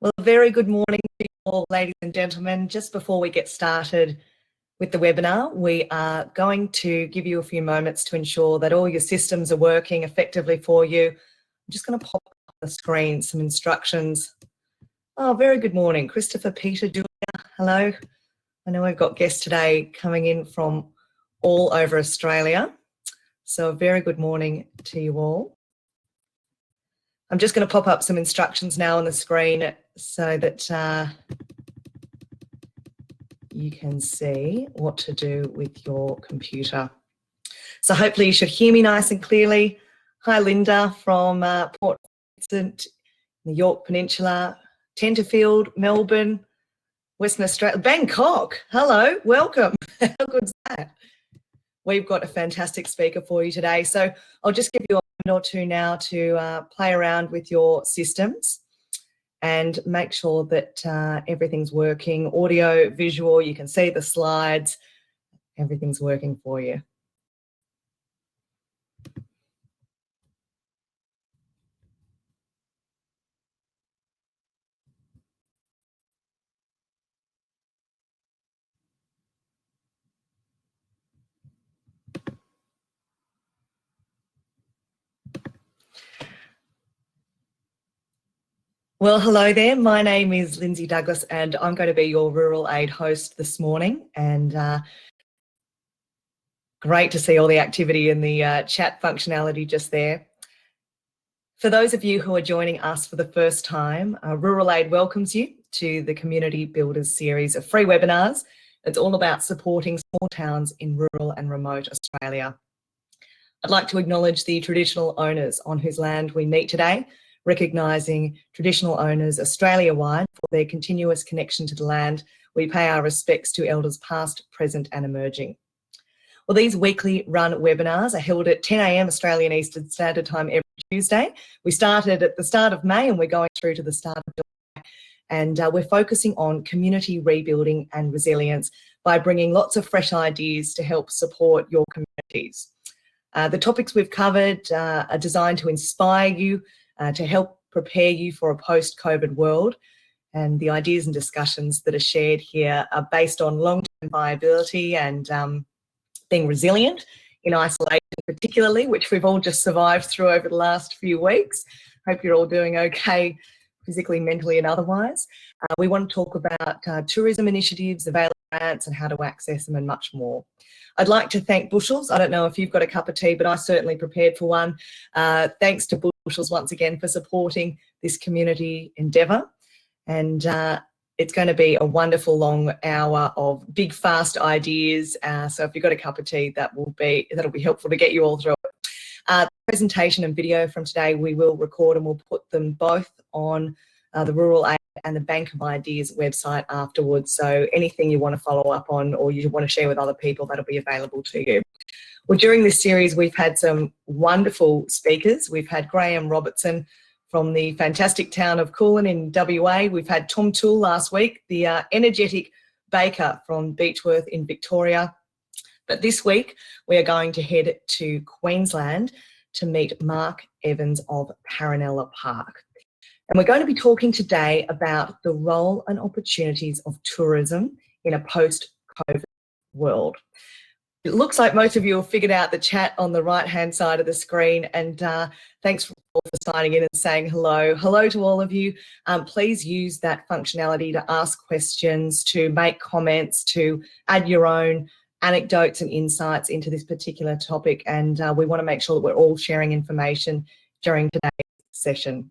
Well, a very good morning to you all, ladies and gentlemen. Just before we get started with the webinar, we are going to give you a few moments to ensure that all your systems are working effectively for you. I'm just going to pop up on the screen some instructions. Oh, very good morning. Christopher, Peter, Julia, hello. I know we've got guests today coming in from all over Australia. So a very good morning to you all. I'm just going to pop up some instructions now on the screen so that you can see what to do with your computer. So hopefully you should hear me nice and clearly. Hi, Linda from Port Vincent, the York Peninsula, Tenterfield, Melbourne, Western Australia, Bangkok. Hello, welcome. How good's that? We've got a fantastic speaker for you today. So I'll just give you a minute or two now to play around with your systems and make sure that everything's working. Audio, visual, you can see the slides, everything's working for you. Well, hello there. My name is Lindsay Douglas and I'm going to be your Rural Aid host this morning. And great to see all the activity in the chat functionality just there. For those of you who are joining us for the first time, Rural Aid welcomes you to the Community Builders series of free webinars. It's all about supporting small towns in rural and remote Australia. I'd like to acknowledge the traditional owners on whose land we meet today, recognising traditional owners Australia-wide for their continuous connection to the land. We pay our respects to elders past, present and emerging. Well, these weekly run webinars are held at 10 a.m. Australian Eastern Standard Time every Tuesday. We started at the start of May and we're going through to the start of July. And we're focusing on community rebuilding and resilience by bringing lots of fresh ideas to help support your communities. The topics we've covered are designed to inspire you, to help prepare you for a post-COVID world. And the ideas and discussions that are shared here are based on long-term viability and being resilient in isolation particularly, which we've all just survived through over the last few weeks. Hope you're all doing okay physically, mentally and otherwise. We want to talk about tourism initiatives, available grants and how to access them and much more. I'd like to thank Bushels. I don't know if you've got a cup of tea, but I certainly prepared for one. Thanks to Bushels once again for supporting this community endeavour. And it's going to be a wonderful long hour of big, fast ideas. So if you've got a cup of tea, that'll be helpful to get you all through it. The presentation and video from today we will record and we'll put them both on the Rural Aid and the Bank of Ideas website afterwards. So anything you want to follow up on or you want to share with other people, that'll be available to you. Well, during this series, we've had some wonderful speakers. We've had Graham Robertson from the fantastic town of Coolin in WA. We've had Tom Toole last week, the energetic baker from Beechworth in Victoria. But this week, we are going to head to Queensland to meet Mark Evans of Paronella Park. And we're going to be talking today about the role and opportunities of tourism in a post-COVID world. It looks like most of you have figured out the chat on the right-hand side of the screen, and thanks for signing in and saying hello. Hello to all of you. Please use that functionality to ask questions, to make comments, to add your own anecdotes and insights into this particular topic, and we want to make sure that we're all sharing information during today's session.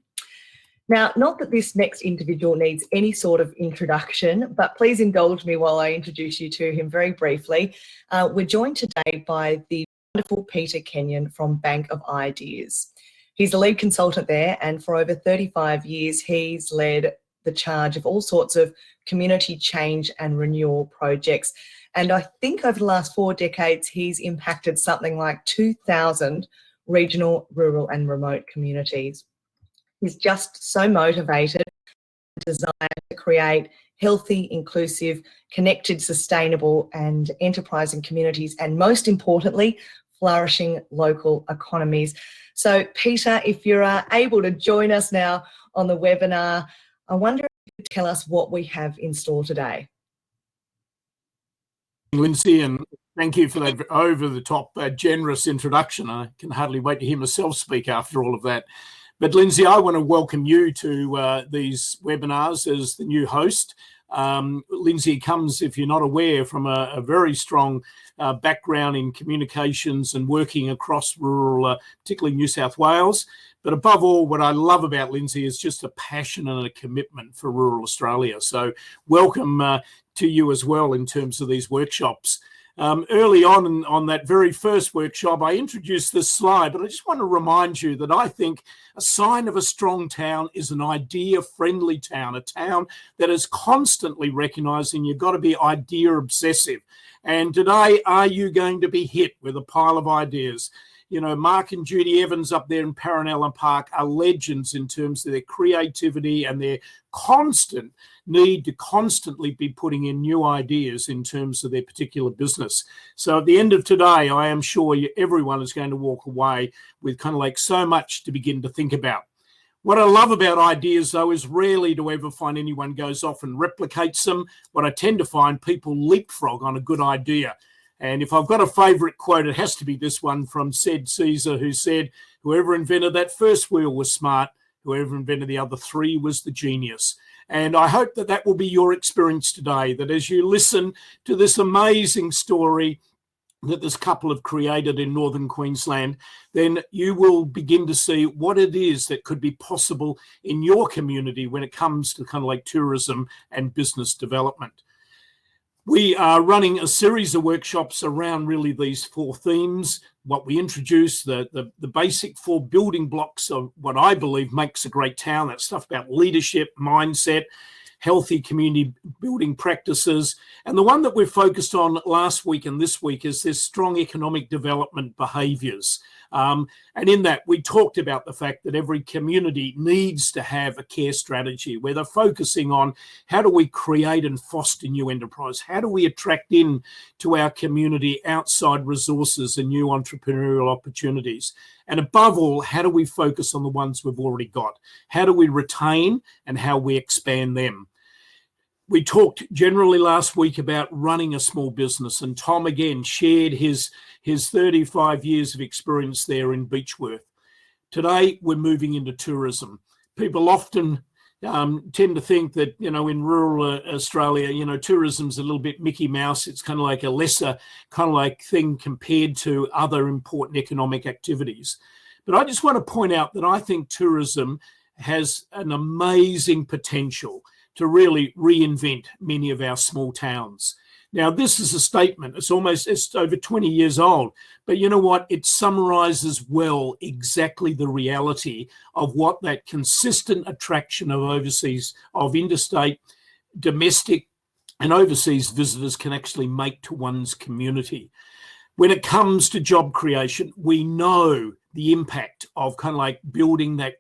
Now, not that this next individual needs any sort of introduction, but please indulge me while I introduce you to him very briefly. We're joined today by the wonderful Peter Kenyon from Bank of Ideas. He's the lead consultant there, and for over 35 years, he's led the charge of all sorts of community change and renewal projects. And I think over the last 4 decades, he's impacted something like 2,000 regional, rural and remote communities. He's just so motivated and desire to create healthy, inclusive, connected, sustainable and enterprising communities, and most importantly, flourishing local economies. So Peter, if you're able to join us now on the webinar, I wonder if tell us what we have in store today. Lindsay, and thank you for that over-the-top generous introduction. I can hardly wait to hear myself speak after all of that. But Lindsay, I want to welcome you to these webinars as the new host. Lindsay comes, if you're not aware, from a very strong background in communications and working across rural, particularly New South Wales. But above all, what I love about Lindsay is just a passion and a commitment for rural Australia. So welcome to you as well in terms of these workshops. Early on that very first workshop, I introduced this slide, but I just want to remind you that I think a sign of a strong town is an idea-friendly town, a town that is constantly recognising you've got to be idea-obsessive. And today, are you going to be hit with a pile of ideas? You know, Mark and Judy Evans up there in Paronella Park are legends in terms of their creativity and their constant need to constantly be putting in new ideas in terms of their particular business. So at the end of today, I am sure everyone is going to walk away with kind of like so much to begin to think about. What I love about ideas, though, is rarely do I ever find anyone goes off and replicates them. What I tend to find, people leapfrog on a good idea. And if I've got a favourite quote, it has to be this one from said Caesar, who said, whoever invented that first wheel was smart, whoever invented the other three was the genius. And I hope that that will be your experience today, that as you listen to this amazing story that this couple have created in Northern Queensland, then you will begin to see what it is that could be possible in your community when it comes to kind of like tourism and business development. We are running a series of workshops around really these four themes. What we introduce, the basic four building blocks of what I believe makes a great town. That stuff about leadership, mindset, healthy community building practices. And the one that we've focused on last week and this week is this strong economic development behaviours. And in that, we talked about the fact that every community needs to have a care strategy where they're focusing on how do we create and foster new enterprise? How do we attract in to our community outside resources and new entrepreneurial opportunities? And above all, how do we focus on the ones we've already got? How do we retain and how we expand them? We talked generally last week about running a small business, and Tom again shared his 35 years of experience there in Beechworth. Today, we're moving into tourism. People often tend to think that, you know, in rural Australia, you know, tourism's a little bit Mickey Mouse. It's kind of like a lesser kind of like thing compared to other important economic activities. But I just want to point out that I think tourism has an amazing potential to really reinvent many of our small towns. Now, this is a statement. It's over 20 years old. But you know what? It summarizes well exactly the reality of what that consistent attraction of interstate, domestic, and overseas visitors can actually make to one's community. When it comes to job creation, we know the impact of kind of like building that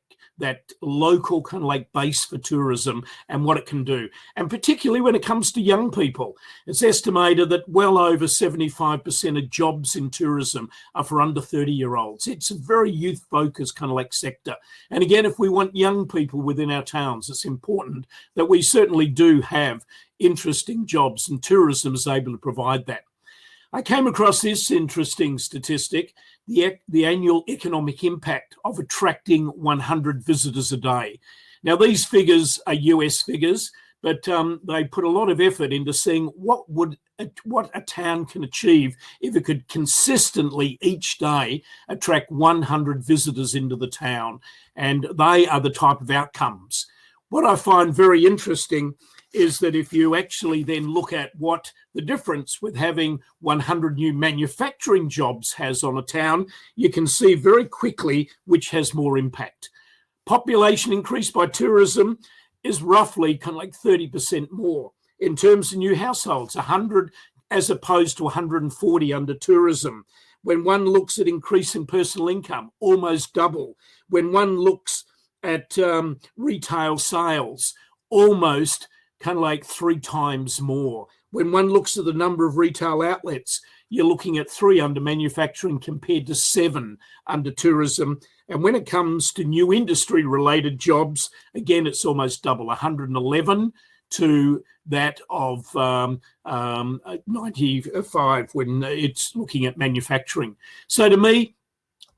local kind of like base for tourism and what it can do. And particularly when it comes to young people, it's estimated that well over 75% of jobs in tourism are for under 30-year-olds. It's a very youth-focused kind of like sector. And again, if we want young people within our towns, it's important that we certainly do have interesting jobs, and tourism is able to provide that. I came across this interesting statistic, the annual economic impact of attracting 100 visitors a day. Now, these figures are US figures, but they put a lot of effort into seeing what a town can achieve if it could consistently each day attract 100 visitors into the town. And they are the type of outcomes. What I find very interesting is that if you actually then look at what the difference with having 100 new manufacturing jobs has on a town, you can see very quickly which has more impact. Population increase by tourism is roughly kind of like 30% more. In terms of new households, 100 as opposed to 140 under tourism. When one looks at increase in personal income, almost double. When one looks at retail sales, almost kind of like 3 times more. When one looks at the number of retail outlets, you're looking at 3 under manufacturing compared to 7 under tourism. And when it comes to new industry-related jobs, again, it's almost double, 111 to that of 95 when it's looking at manufacturing. So to me,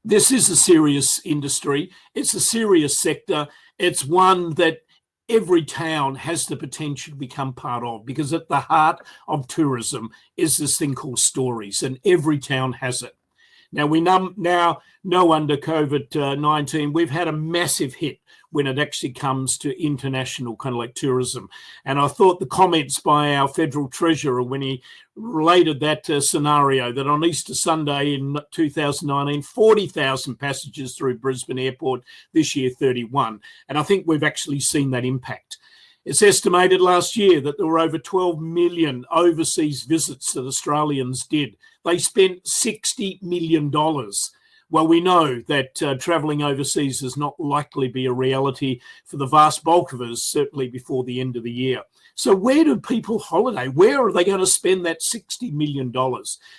this is a serious industry. It's a serious sector. It's one that every town has the potential to become part of, because at the heart of tourism is this thing called stories, and every town has it. Now, we now know under COVID-19, we've had a massive hit when it actually comes to international kind of like tourism. And I thought the comments by our federal treasurer when he related that scenario, that on Easter Sunday in 2019, 40,000 passengers through Brisbane Airport, this year 31. And I think we've actually seen that impact. It's estimated last year that there were over 12 million overseas visits that Australians did. They spent $60 million. Well, we know that travelling overseas is not likely to be a reality for the vast bulk of us, certainly before the end of the year. So where do people holiday? Where are they going to spend that $60 million?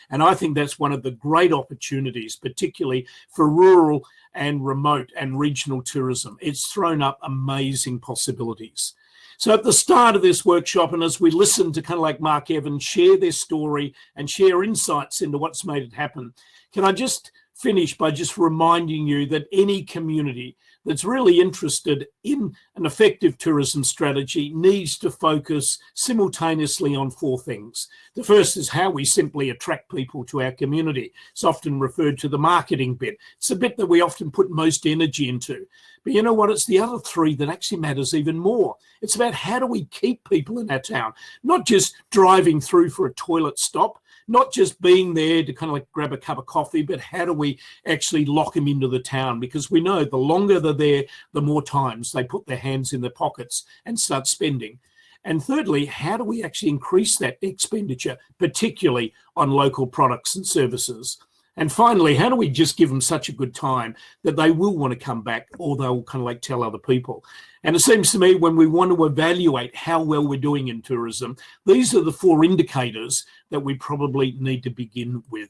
And I think that's one of the great opportunities, particularly for rural and remote and regional tourism. It's thrown up amazing possibilities. So at the start of this workshop, and as we listen to kind of like Mark Evans share their story and share insights into what's made it happen, can I just finish by just reminding you that any community that's really interested in an effective tourism strategy needs to focus simultaneously on 4 things. The first is how we simply attract people to our community. It's often referred to the marketing bit. It's the bit that we often put most energy into. But you know what? It's the other 3 that actually matters even more. It's about how do we keep people in our town, not just driving through for a toilet stop, not just being there to kind of like grab a cup of coffee, but how do we actually lock them into the town? Because we know the longer they're there, the more times they put their hands in their pockets and start spending. And thirdly, how do we actually increase that expenditure, particularly on local products and services? And finally, how do we just give them such a good time that they will want to come back, or they'll kind of like tell other people? And it seems to me when we want to evaluate how well we're doing in tourism, these are the 4 indicators that we probably need to begin with.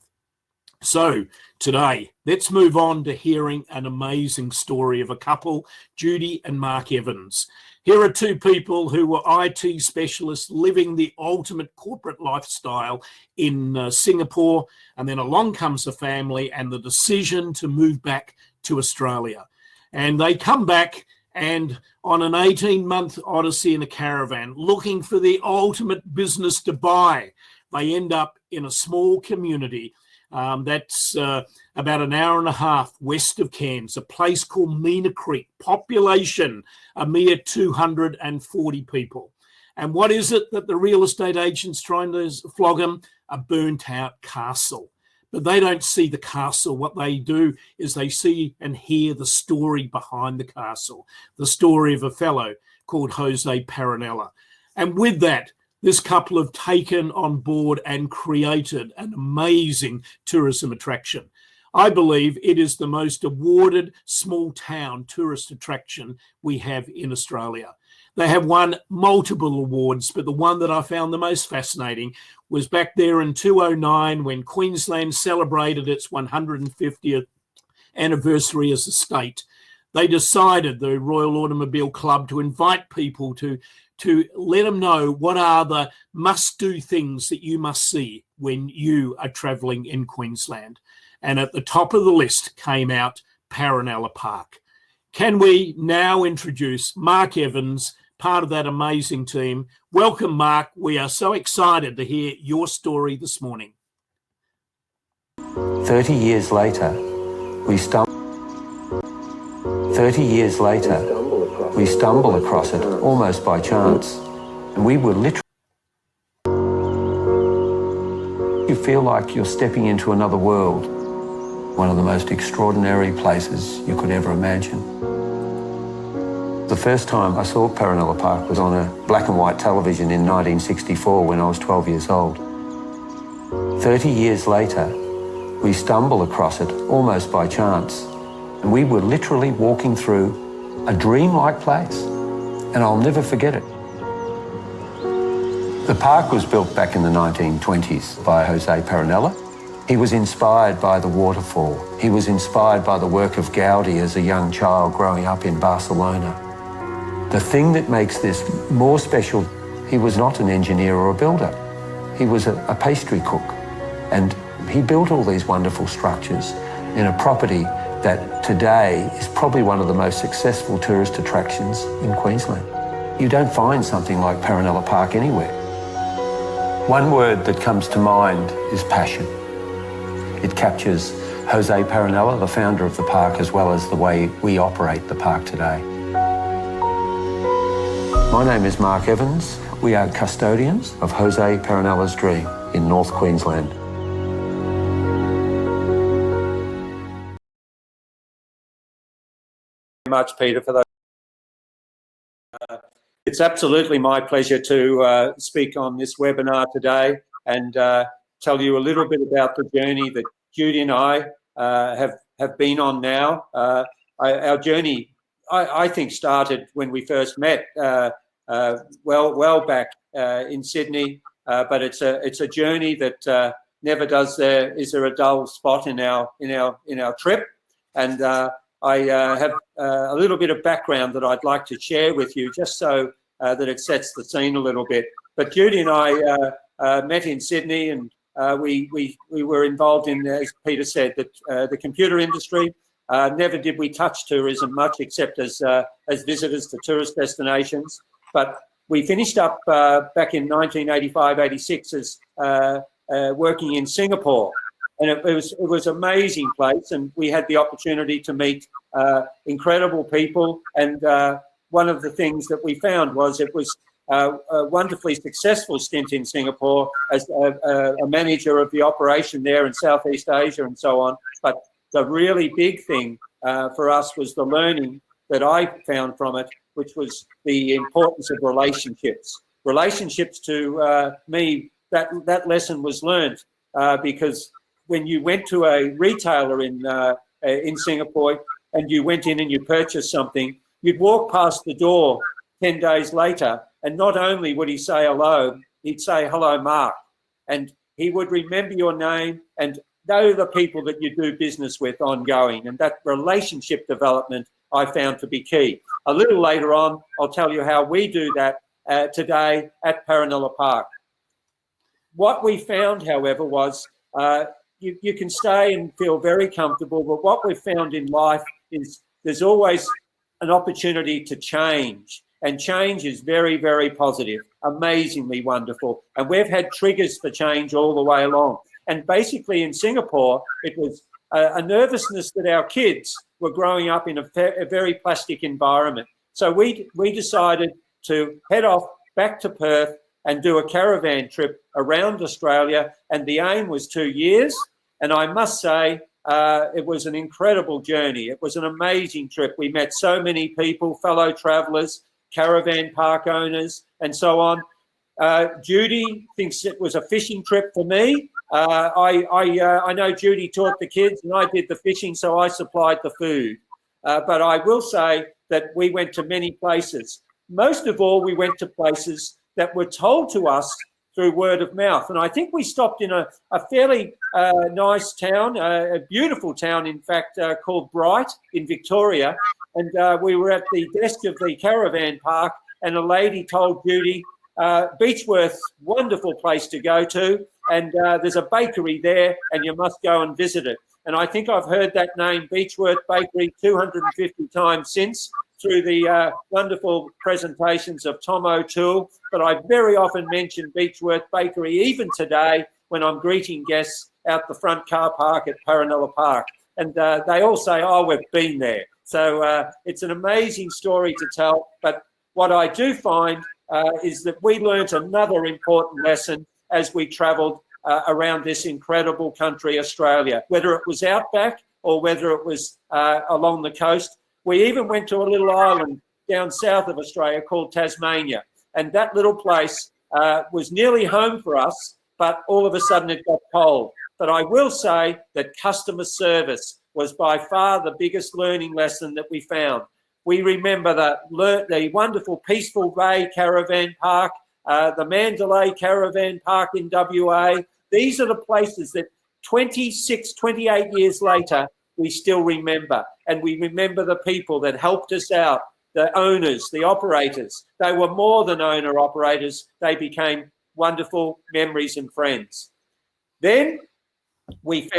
So today, let's move on to hearing an amazing story of a couple, Judy and Mark Evans. Here are 2 people who were IT specialists living the ultimate corporate lifestyle in Singapore, and then along comes the family and the decision to move back to Australia. And they come back and on an 18-month odyssey in a caravan, looking for the ultimate business to buy, they end up in a small community that's about an hour and a half west of Cairns, a place called Mena Creek, population a mere 240 people. And what is it that the real estate agent's trying to flog them? A burnt out castle. But they don't see the castle. What they do is they see and hear the story behind the castle, the story of a fellow called Jose Paronella. And with that, this couple have taken on board and created an amazing tourism attraction. I believe it is the most awarded small town tourist attraction we have in Australia. They have won multiple awards, but the one that I found the most fascinating was back there in 2009 when Queensland celebrated its 150th anniversary as a state. They decided, the Royal Automobile Club, to invite people to let them know what are the must-do things that you must see when you are travelling in Queensland. And at the top of the list came out Paronella Park. Can we now introduce Mark Evans, part of that amazing team? Welcome, Mark. We are so excited to hear your story this morning. 30 years later, we stumble across it almost by chance. And we were literally... You feel like you're stepping into another world, one of the most extraordinary places you could ever imagine. The first time I saw Paronella Park was on a black and white television in 1964 when I was 12 years old. 30 years later, we stumble across it almost by chance. And we were literally walking through a dreamlike place. And I'll never forget it. The park was built back in the 1920s by Jose Paronella. He was inspired by the waterfall. He was inspired by the work of Gaudi as a young child growing up in Barcelona. The thing that makes this more special, he was not an engineer or a builder. He was a pastry cook, and he built all these wonderful structures in a property that today is probably one of the most successful tourist attractions in Queensland. You don't find something like Paronella Park anywhere. One word that comes to mind is passion. It captures Jose Paronella, the founder of the park, as well as the way we operate the park today. My name is Mark Evans. We are custodians of Jose Paronella's dream in North Queensland. Much, Peter, for that. It's absolutely my pleasure to speak on this webinar today and tell you a little bit about the journey that Judy and I have been on now. Our journey, I think, started when we first met, well back in Sydney. But it's a journey that never is there a dull spot in our trip. And I have a little bit of background that I'd like to share with you, just so that it sets the scene a little bit. But Judy and I met in Sydney, and we were involved in, as Peter said, the computer industry. Never did we touch tourism much, except as visitors to tourist destinations. But we finished up back in 1985-86 as working in Singapore. And it was an amazing place, and we had the opportunity to meet incredible people. And one of the things that we found was it was a wonderfully successful stint in Singapore as a manager of the operation there in Southeast Asia and so on. But the really big thing for us was the learning that I found from it, which was the importance of relationships. Relationships, to me, that lesson was learned because when you went to a retailer in Singapore and you went in and you purchased something, you'd walk past the door 10 days later, and not only would he say hello, he'd say, "Hello, Mark." And he would remember your name and know the people that you do business with ongoing. And that relationship development I found to be key. A little later on, I'll tell you how we do that today at Paronella Park. What we found, however, was you can stay and feel very comfortable, but what we've found in life is there's always an opportunity to change, and change is very, very positive, amazingly wonderful. And we've had triggers for change all the way along. And basically in Singapore, it was a nervousness that our kids were growing up in a very plastic environment. So we decided to head off back to Perth and do a caravan trip around Australia. And the aim was 2 years. And I must say, it was an incredible journey. It was an amazing trip. We met so many people, fellow travellers, caravan park owners, and so on. Judy thinks it was a fishing trip for me. I know Judy taught the kids and I did the fishing, so I supplied the food. But I will say that we went to many places. Most of all, we went to places that were told to us through word of mouth. And I think we stopped in a fairly nice town, a beautiful town, in fact, called Bright in Victoria. And we were at the desk of the caravan park, and a lady told Judy, Beechworth, wonderful place to go to, and there's a bakery there and you must go and visit it. And I think I've heard that name, Beechworth Bakery, 250 times since, through the wonderful presentations of Tom O'Toole. But I very often mention Beechworth Bakery, even today, when I'm greeting guests out the front car park at Paronella Park. And they all say, "Oh, we've been there." So it's an amazing story to tell. But what I do find is that we learnt another important lesson as we travelled around this incredible country, Australia, whether it was outback or whether it was along the coast. We even went to a little island down south of Australia called Tasmania. And that little place was nearly home for us, but all of a sudden it got cold. But I will say that customer service was by far the biggest learning lesson that we found. We remember the wonderful Peaceful Bay Caravan Park the Mandalay Caravan Park in WA. These are the places that 28 years later, we still remember. And we remember the people that helped us out, the owners, the operators. They were more than owner-operators. They became wonderful memories and friends. Then we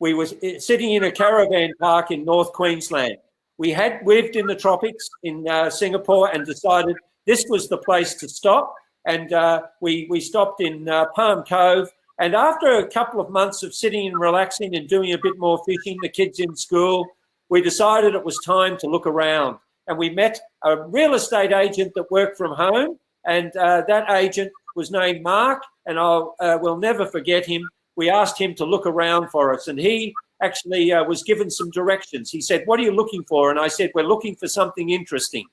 were sitting in a caravan park in North Queensland. We had lived in the tropics in Singapore and decided this was the place to stop. And we stopped in Palm Cove. And after a couple of months of sitting and relaxing and doing a bit more fishing, the kids in school, we decided it was time to look around. And we met a real estate agent that worked from home. And that agent was named Mark, and we'll never forget him. We asked him to look around for us, and he actually was given some directions. He said, "What are you looking for?" And I said, "We're looking for something interesting."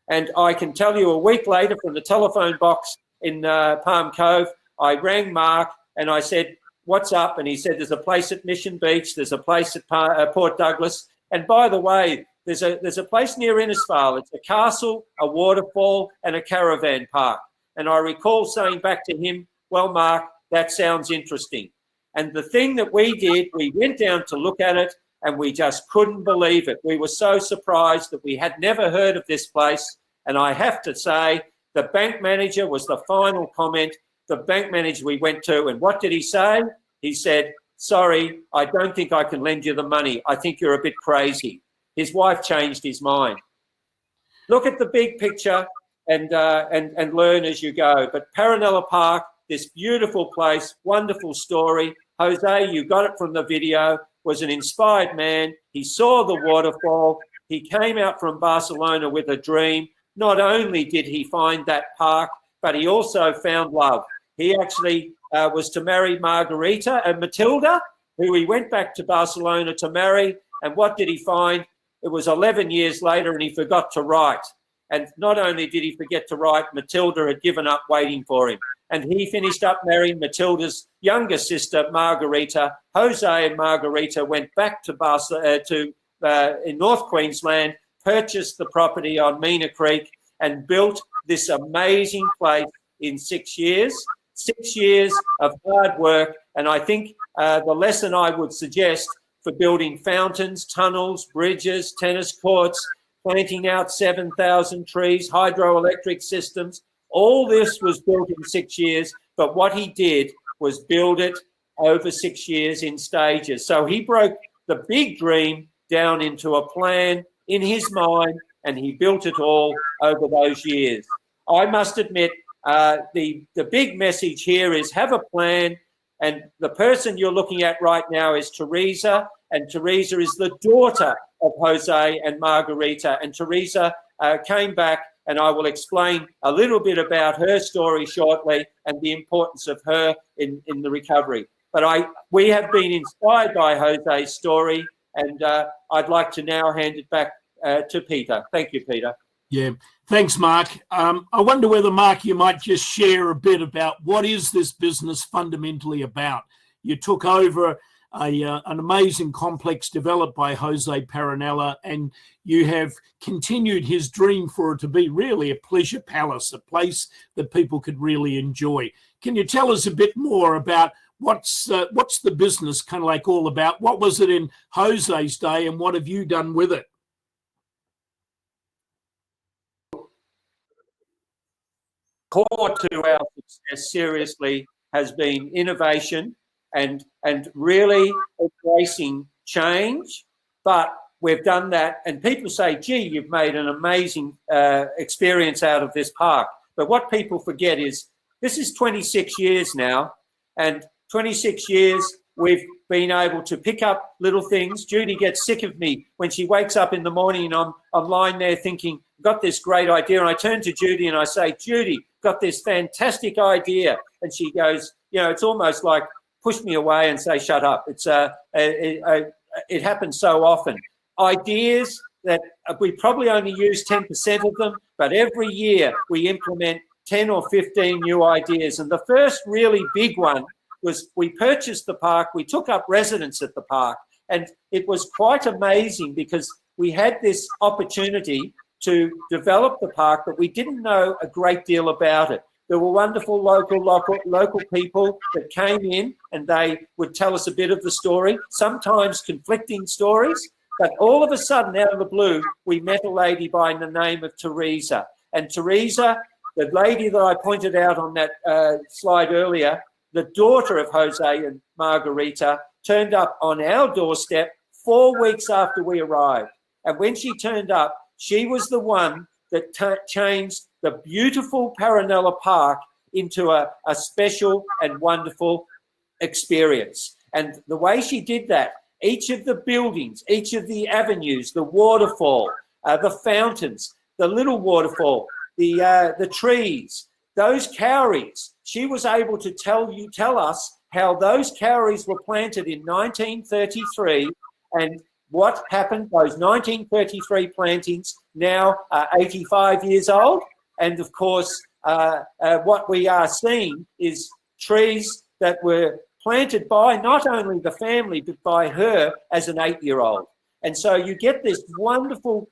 And I can tell you a week later from the telephone box in Palm Cove, I rang Mark and I said, "What's up?" And he said, "There's a place at Mission Beach, there's a place at Port Douglas, and by the way, there's a place near Innisfail. It's a castle, a waterfall, and a caravan park." And I recall saying back to him, "Well, Mark, that sounds interesting." And the thing that we did, we went down to look at it and we just couldn't believe it. We were so surprised that we had never heard of this place. And I have to say, the bank manager was the final comment. The bank manager we went to, and what did he say? He said, "Sorry, I don't think I can lend you the money. I think you're a bit crazy." His wife changed his mind. Look at the big picture and learn as you go. But Paronella Park, this beautiful place, wonderful story. Jose, you got it from the video, was an inspired man. He saw the waterfall. He came out from Barcelona with a dream. Not only did he find that park, but he also found love. He actually was to marry Margarita and Matilda, who he went back to Barcelona to marry. And what did he find? It was 11 years later and he forgot to write. And not only did he forget to write, Matilda had given up waiting for him. And he finished up marrying Matilda's younger sister, Margarita. Jose and Margarita went back to in North Queensland, purchased the property on Mena Creek and built this amazing place in 6 years. 6 years of hard work. And I think the lesson I would suggest for building fountains, tunnels, bridges, tennis courts, planting out 7,000 trees, hydroelectric systems, all this was built in 6 years. But what he did was build it over 6 years in stages. So he broke the big dream down into a plan in his mind, and he built it all over those years. I must admit, the big message here is have a plan. And the person you're looking at right now is Teresa, and Teresa is the daughter of Jose and Margarita. And Teresa came back, and I will explain a little bit about her story shortly and the importance of her in the recovery. But we have been inspired by Jose's story, and I'd like to now hand it back to Peter. Thank you, Peter. Yeah, thanks, Mark. I wonder whether, Mark, you might just share a bit about what is this business fundamentally about. You took over an amazing complex developed by Jose Paronella, and you have continued his dream for it to be really a pleasure palace, a place that people could really enjoy. Can you tell us a bit more about what's the business kind of like all about? What was it in Jose's day, and what have you done with it? Core to our success, seriously, has been innovation and really embracing change. But we've done that, and people say, "Gee, you've made an amazing experience out of this park." But what people forget is this is 26 years now, and 26 years we've been able to pick up little things. Judy gets sick of me when she wakes up in the morning and I'm lying there thinking, got this great idea. And I turn to Judy and I say, "Judy, got this fantastic idea." And she goes, it's almost like push me away and say, "Shut up." It happens so often. Ideas that we probably only use 10% of them, but every year we implement 10 or 15 new ideas. And the first really big one was we purchased the park, we took up residence at the park, and it was quite amazing because we had this opportunity to develop the park, but we didn't know a great deal about it. There were wonderful local people that came in, and they would tell us a bit of the story, sometimes conflicting stories. But all of a sudden, out of the blue, we met a lady by the name of Teresa. And Teresa, the lady that I pointed out on that slide earlier, the daughter of Jose and Margarita, turned up on our doorstep 4 weeks after we arrived. And when she turned up, she was the one that changed the beautiful Paronella Park into a special and wonderful experience. And the way she did that, each of the buildings, each of the avenues, the waterfall, the fountains, the little waterfall, the trees, those cowries, she was able to tell us how those cowries were planted in 1933 and what happened. Those 1933 plantings now are 85 years old. And of course, what we are seeing is trees that were planted by not only the family, but by her as an 8-year-old. And so you get this wonderful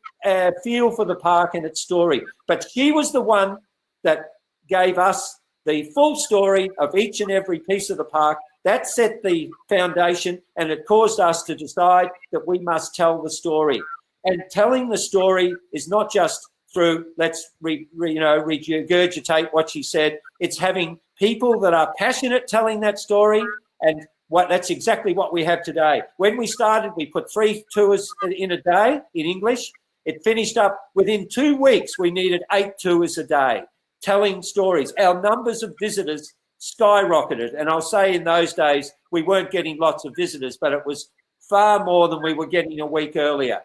feel for the park and its story. But she was the one that gave us the full story of each and every piece of the park. That set the foundation, and it caused us to decide that we must tell the story. And telling the story is not just through let's regurgitate what she said. It's having people that are passionate telling that story, and that's exactly what we have today. When we started, we put 3 tours in a day in English. It finished up within 2 weeks. We needed 8 tours a day, telling stories. Our numbers of visitors skyrocketed. And I'll say in those days, we weren't getting lots of visitors, but it was far more than we were getting a week earlier.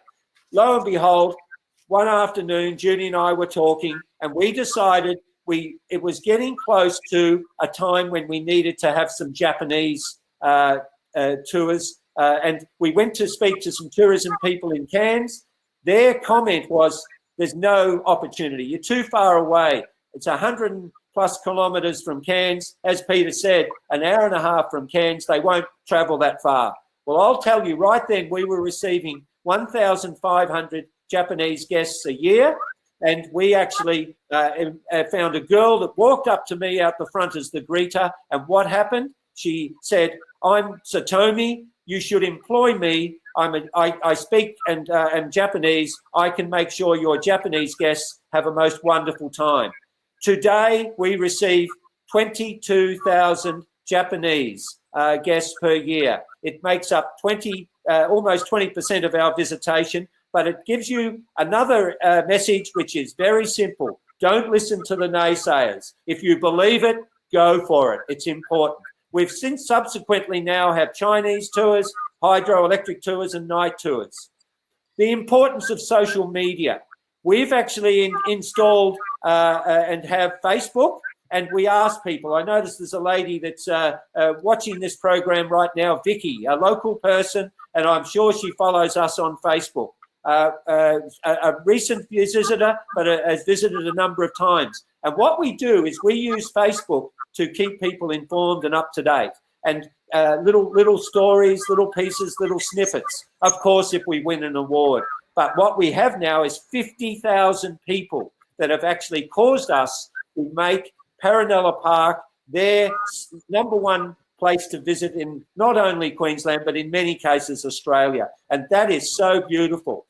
Lo and behold, one afternoon, Judy and I were talking, and we decided it was getting close to a time when we needed to have some Japanese tours. And we went to speak to some tourism people in Cairns. Their comment was, there's no opportunity. You're too far away. It's 100+ kilometres from Cairns. As Peter said, an hour and a half from Cairns. They won't travel that far. Well, I'll tell you, right then we were receiving 1,500 Japanese guests a year. And we actually found a girl that walked up to me out the front as the greeter. And what happened? She said, I'm Satomi. You should employ me. I speak and am Japanese. I can make sure your Japanese guests have a most wonderful time. Today, we receive 22,000 Japanese guests per year. It makes up almost 20% of our visitation, but it gives you another message, which is very simple. Don't listen to the naysayers. If you believe it, go for it. It's important. We've since subsequently now have Chinese tours, hydroelectric tours, and night tours. The importance of social media. We've actually installed and have Facebook, and we ask people. I notice there's a lady that's watching this program right now, Vicky, a local person, and I'm sure she follows us on Facebook. A recent visitor, but has visited a number of times. And what we do is we use Facebook to keep people informed and up to date. And little stories, little pieces, little snippets. Of course, if we win an award. But what we have now is 50,000 people that have actually caused us to make Paronella Park their #1 place to visit in not only Queensland, but in many cases Australia. And that is so beautiful.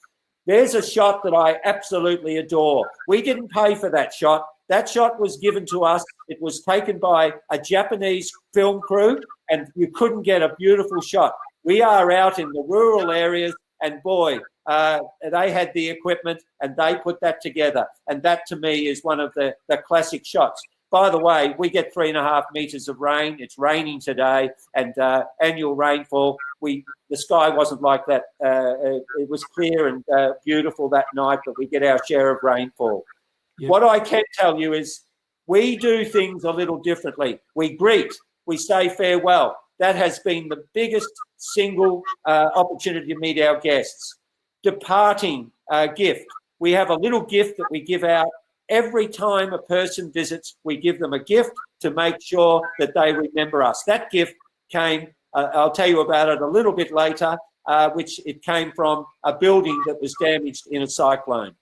There's a shot that I absolutely adore. We didn't pay for that shot. That shot was given to us. It was taken by a Japanese film crew, and you couldn't get a beautiful shot. We are out in the rural areas, and boy, they had the equipment and they put that together. And that to me is one of the classic shots. By the way, we get 3.5 metres of rain. It's raining today, and annual rainfall. The sky wasn't like that. It was clear and beautiful that night, but we get our share of rainfall. Yep. What I can tell you is we do things a little differently. We greet, we say farewell. That has been the biggest single opportunity to meet our guests. Departing gift. We have a little gift that we give out. Every time a person visits, we give them a gift to make sure that they remember us. That gift came, I'll tell you about it a little bit later, which it came from a building that was damaged in a cyclone.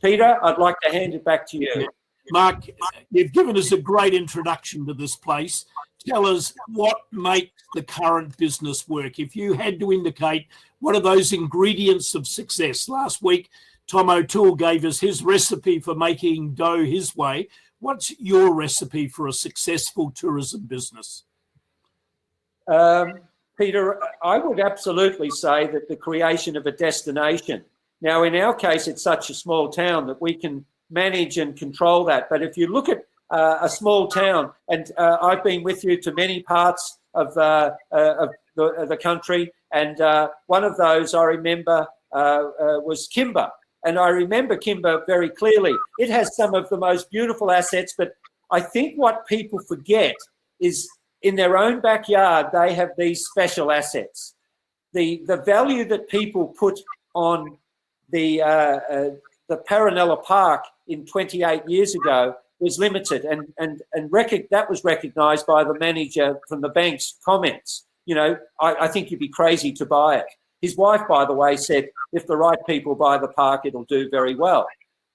Peter, I'd like to hand it back to you. Mark, you've given us a great introduction to this place. Tell us what makes the current business work. If you had to indicate what are those ingredients of success. Last week, Tom O'Toole gave us his recipe for making dough his way. What's your recipe for a successful tourism business? Peter, I would absolutely say that the creation of a destination. Now, in our case, it's such a small town that we can manage and control that. But if you look at a small town, and I've been with you to many parts of the country, and one of those I remember was Kimber. And I remember Kimber very clearly. It has some of the most beautiful assets, but I think what people forget is in their own backyard, they have these special assets. The value that people put on the Paronella Park in 28 years ago was limited, and that was recognised by the manager from the bank's comments. You know, I think you'd be crazy to buy it. His wife, by the way, said, if the right people buy the park, it'll do very well.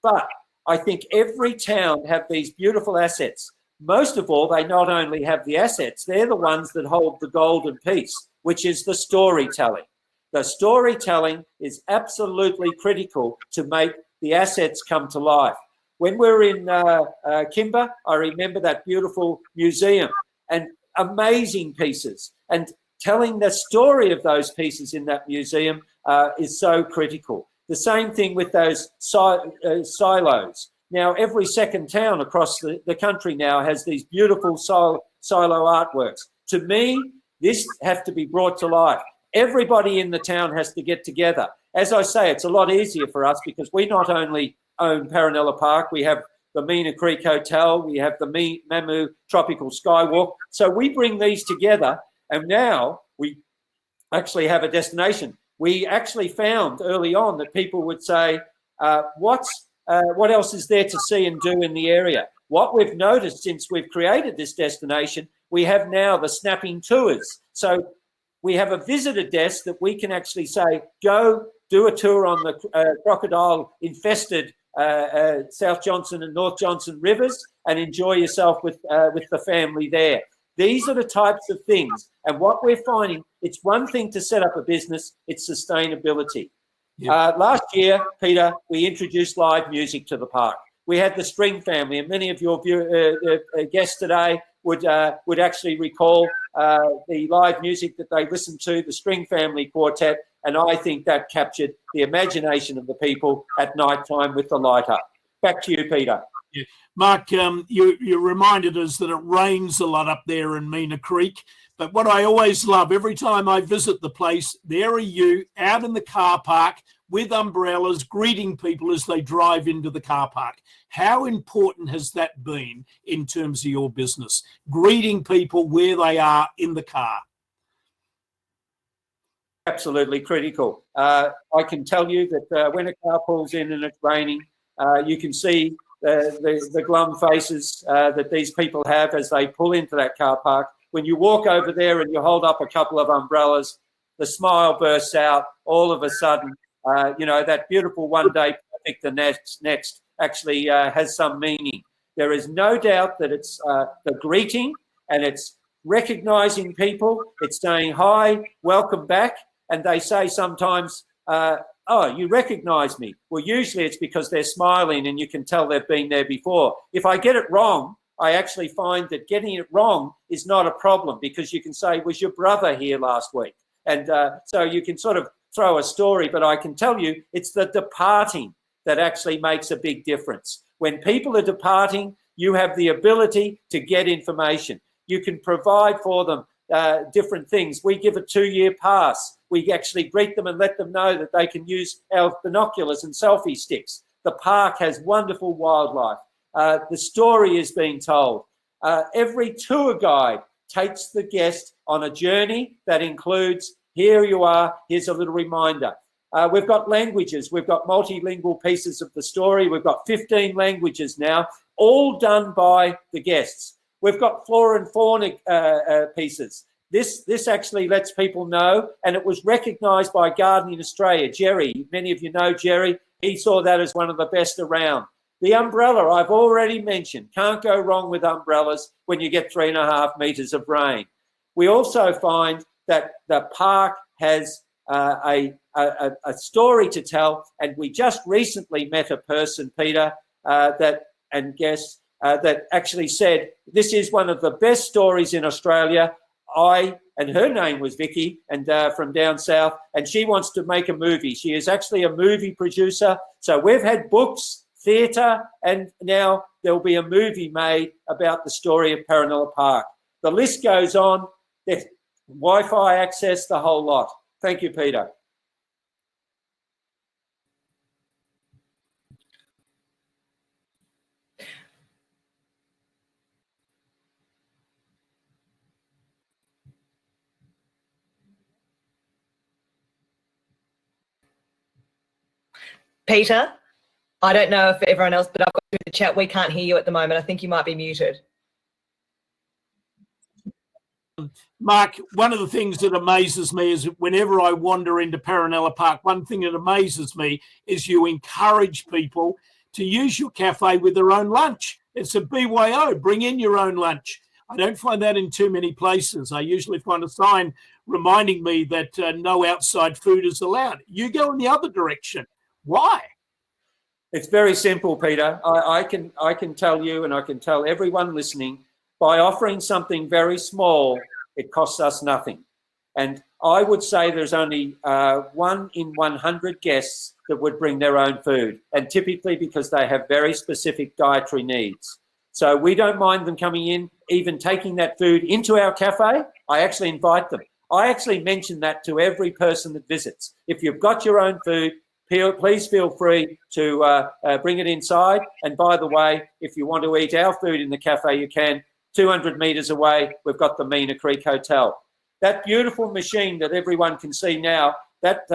But I think every town have these beautiful assets. Most of all, they not only have the assets, they're the ones that hold the golden piece, which is the storytelling. The storytelling is absolutely critical to make the assets come to life. When we were in Kimber, I remember that beautiful museum and amazing pieces. And telling the story of those pieces in that museum is so critical. The same thing with those silos. Now, every second town across the country now has these beautiful silo artworks. To me, this has to be brought to life. Everybody in the town has to get together. As I say, it's a lot easier for us because we not only own Paronella Park, we have the Mena Creek Hotel, we have the Mamu Tropical Skywalk. So we bring these together, and now we actually have a destination. We actually found early on that people would say, what else is there to see and do in the area? What we've noticed since we've created this destination, we have now the snapping tours. So we have a visitor desk that we can actually say, go do a tour on the crocodile-infested South Johnson and North Johnson rivers and enjoy yourself with the family there. These are the types of things. And what we're finding, it's one thing to set up a business, it's sustainability. Yep. Last year, Peter, we introduced live music to the park. We had the String Family, and many of your guests today would actually recall the live music that they listened to, the String Family Quartet, and I think that captured the imagination of the people at night time with the light up. Back to you, Peter. Yeah. Mark, you reminded us that it rains a lot up there in Mena Creek. But what I always love, every time I visit the place, there are you out in the car park with umbrellas, greeting people as they drive into the car park. How important has that been in terms of your business, greeting people where they are in the car? Absolutely critical. I can tell you that when a car pulls in and it's raining, you can see the glum faces that these people have as they pull into that car park. When you walk over there and you hold up a couple of umbrellas, the smile bursts out. All of a sudden, that beautiful one day perfect, the next actually has some meaning. There is no doubt that it's the greeting and it's recognizing people. It's saying, hi, welcome back. And they say sometimes, oh, you recognize me. Well, usually it's because they're smiling and you can tell they've been there before. If I get it wrong, I actually find that getting it wrong is not a problem because you can say, was your brother here last week? And so you can sort of throw a story, but I can tell you it's the departing that actually makes a big difference. When people are departing, you have the ability to get information. You can provide for them different things. We give a 2-year pass. We actually greet them and let them know that they can use our binoculars and selfie sticks. The park has wonderful wildlife. The story is being told. Every tour guide takes the guest on a journey that includes, here you are, here's a little reminder. We've got languages. We've got multilingual pieces of the story. We've got 15 languages now, all done by the guests. We've got flora and fauna pieces. This actually lets people know, and it was recognised by Gardening Australia. Jerry, many of you know Jerry. He saw that as one of the best around. The umbrella I've already mentioned. Can't go wrong with umbrellas when you get 3.5 metres of rain. We also find that the park has a story to tell, and we just recently met a person, Peter, that actually said this is one of the best stories in Australia. And her name was Vicky, and from down south, and she wants to make a movie. She is actually a movie producer. So we've had books, theatre, and now there'll be a movie made about the story of Paronella Park. The list goes on. There's Wi-Fi access, the whole lot. Thank you, Peter. Peter, I don't know if everyone else, but I've got you in the chat. We can't hear you at the moment. I think you might be muted. Mark, one of the things that amazes me is whenever I wander into Paronella Park, one thing that amazes me is you encourage people to use your cafe with their own lunch. It's a BYO, bring in your own lunch. I don't find that in too many places. I usually find a sign reminding me that no outside food is allowed. You go in the other direction. Why? It's very simple, Peter. I can tell you, and I can tell everyone listening, by offering something very small, it costs us nothing. And I would say there's only 1 in 100 guests that would bring their own food, and typically because they have very specific dietary needs. So we don't mind them coming in, even taking that food into our cafe. I actually invite them. I actually mention that to every person that visits. If you've got your own food, please feel free to bring it inside. And by the way, if you want to eat our food in the cafe, you can. 200 metres away, we've got the Mena Creek Hotel. That beautiful machine that everyone can see now, that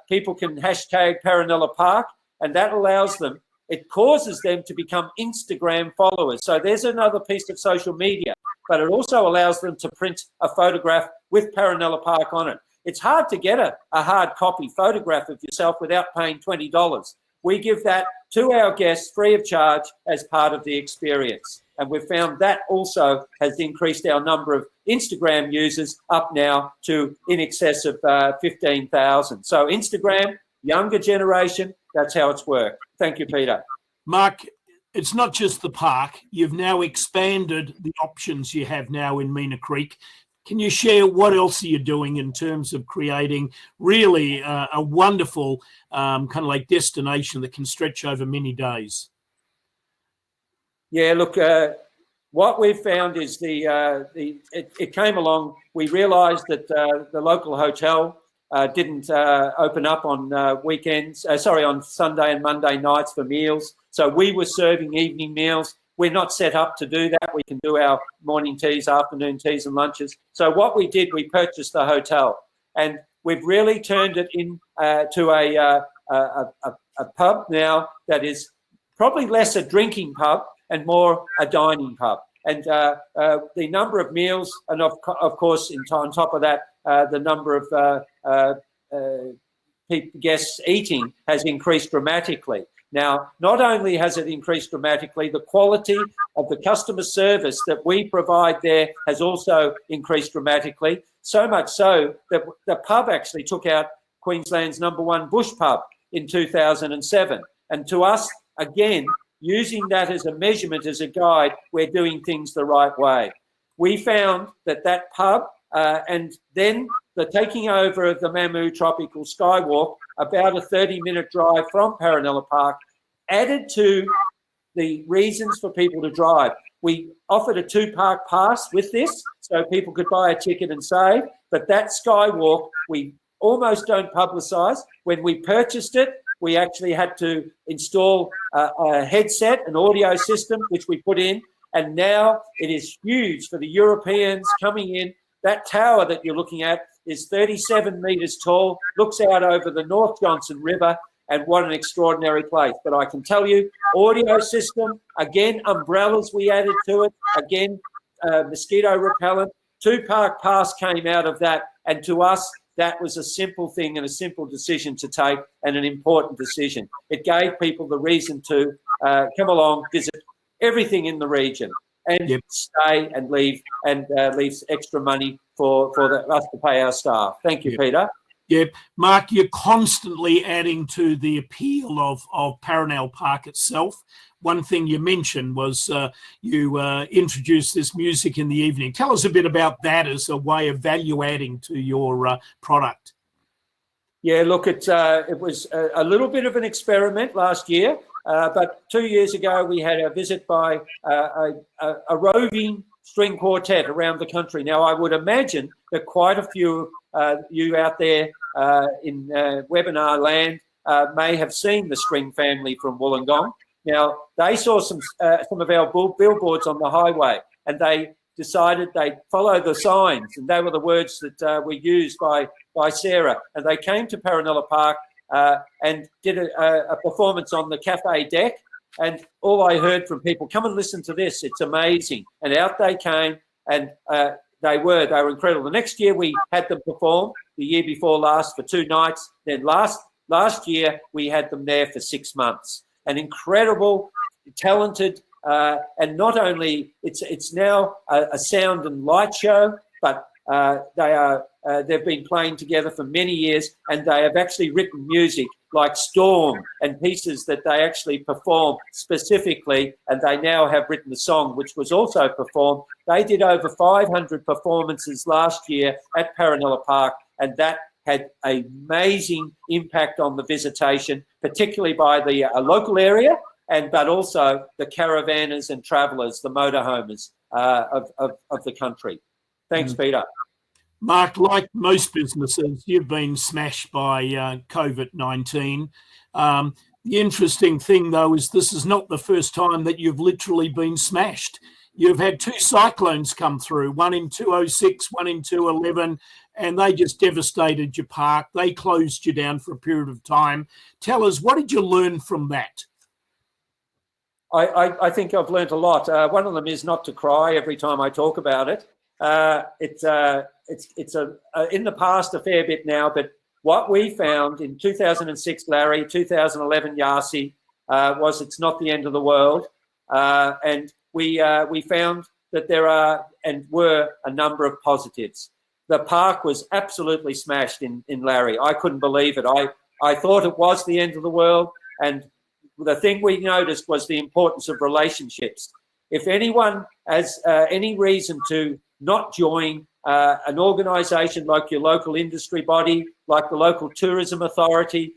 people can hashtag Paronella Park, and that allows them, it causes them to become Instagram followers. So there's another piece of social media, but it also allows them to print a photograph with Paronella Park on it. It's hard to get a hard copy photograph of yourself without paying $20. We give that to our guests free of charge as part of the experience. And we've found that also has increased our number of Instagram users up now to in excess of 15,000. So Instagram, younger generation, that's how it's worked. Thank you, Peter. Mark, it's not just the park. You've now expanded the options you have now in Mena Creek. Can you share what else are you doing in terms of creating really a wonderful kind of like destination that can stretch over many days? Yeah, look, what we've found is it came along. We realised that the local hotel didn't open up on weekends. On Sunday and Monday nights for meals. So we were serving evening meals. We're not set up to do that. We can do our morning teas, afternoon teas and lunches. So what we did, we purchased the hotel, and we've really turned it into a pub now that is probably less a drinking pub and more a dining pub. And the number of meals, and of course, on top of that, the number of guests eating has increased dramatically. Now, not only has it increased dramatically, the quality of the customer service that we provide there has also increased dramatically, so much so that the pub actually took out Queensland's #1 bush pub in 2007. And to us, again, using that as a measurement, as a guide, we're doing things the right way. We found that pub and then the taking over of the Mammoo Tropical Skywalk, about a 30-minute drive from Paronella Park, added to the reasons for people to drive. We offered a 2-park pass with this, so people could buy a ticket and save, but that Skywalk we almost don't publicise. When we purchased it, we actually had to install a headset, an audio system, which we put in, and now it is huge for the Europeans coming in. That tower that you're looking at is 37 metres tall, looks out over the North Johnson River, and what an extraordinary place. But I can tell you, audio system, again, umbrellas we added to it, again, mosquito repellent, 2-park pass came out of that, and to us, that was a simple thing and a simple decision to take, and an important decision. It gave people the reason to come along, visit everything in the region, and stay and leave, and leaves extra money for us to pay our staff. Thank you, Peter. Yeah, Mark, you're constantly adding to the appeal of Paronella Park itself. One thing you mentioned was you introduced this music in the evening. Tell us a bit about that as a way of value adding to your product. Yeah, look, it was a little bit of an experiment last year, but 2 years ago we had a visit by a roving string quartet around the country. Now, I would imagine that quite a few you out there in webinar land may have seen the string family from Wollongong. Now, they saw some of our billboards on the highway, and they decided they'd follow the signs, and they were the words that were used by Sarah. And they came to Paronella Park and did a performance on the cafe deck. And all I heard from people, come and listen to this, it's amazing. And out they came, and they were incredible. The next year we had them perform, the year before last, for 2 nights. Then last year we had them there for 6 months. An incredible, talented, and not only it's now a sound and light show, but they've been playing together for many years, and they have actually written music like Storm and pieces that they actually perform specifically, and they now have written a song which was also performed. They did over 500 performances last year at Paronella Park, and that had an amazing impact on the visitation, particularly by the local area, but also the caravanners and travellers, the motorhomers of the country. Thanks, Peter. Mark, like most businesses, you've been smashed by COVID-19. The interesting thing, though, is this is not the first time that you've literally been smashed. You've had 2 cyclones come through, one in 2006, one in 2011, and they just devastated your park. They closed you down for a period of time. Tell us, what did you learn from that? I think I've learned a lot. One of them is not to cry every time I talk about it. It's in the past a fair bit now, but what we found in 2006, Larry, 2011, Yasi, was it's not the end of the world. And we found that there are and were a number of positives. The park was absolutely smashed in Larry. I couldn't believe it. I thought it was the end of the world. And the thing we noticed was the importance of relationships. If anyone has any reason to not join an organisation like your local industry body, like the local tourism authority,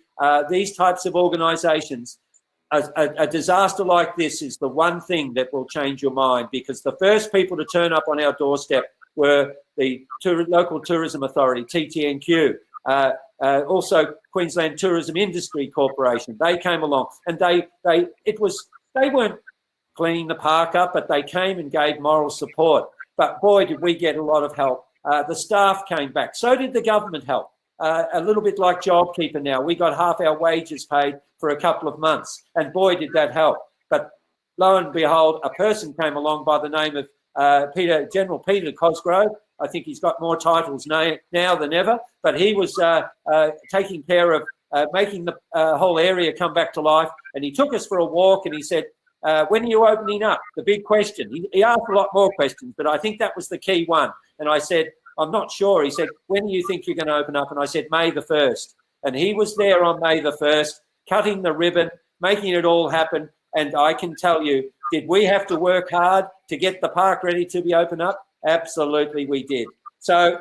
these types of organisations, a disaster like this is the one thing that will change your mind, because the first people to turn up on our doorstep were the local tourism authority, TTNQ, also Queensland Tourism Industry Corporation. They came along, and they weren't cleaning the park up, but they came and gave moral support. But boy, did we get a lot of help. The staff came back. So did the government help. A little bit like JobKeeper now. We got half our wages paid for a couple of months, and boy, did that help. But lo and behold, a person came along by the name of General Peter Cosgrove. I think he's got more titles now than ever, but he was taking care of making the whole area come back to life. And he took us for a walk, and he said, when are you opening up? The big question. He asked a lot more questions, but I think that was the key one. And I said, I'm not sure. He said, when do you think you're going to open up? And I said, May the 1st. And he was there on May the 1st, cutting the ribbon, making it all happen. And I can tell you, did we have to work hard to get the park ready to be opened up? Absolutely we did. So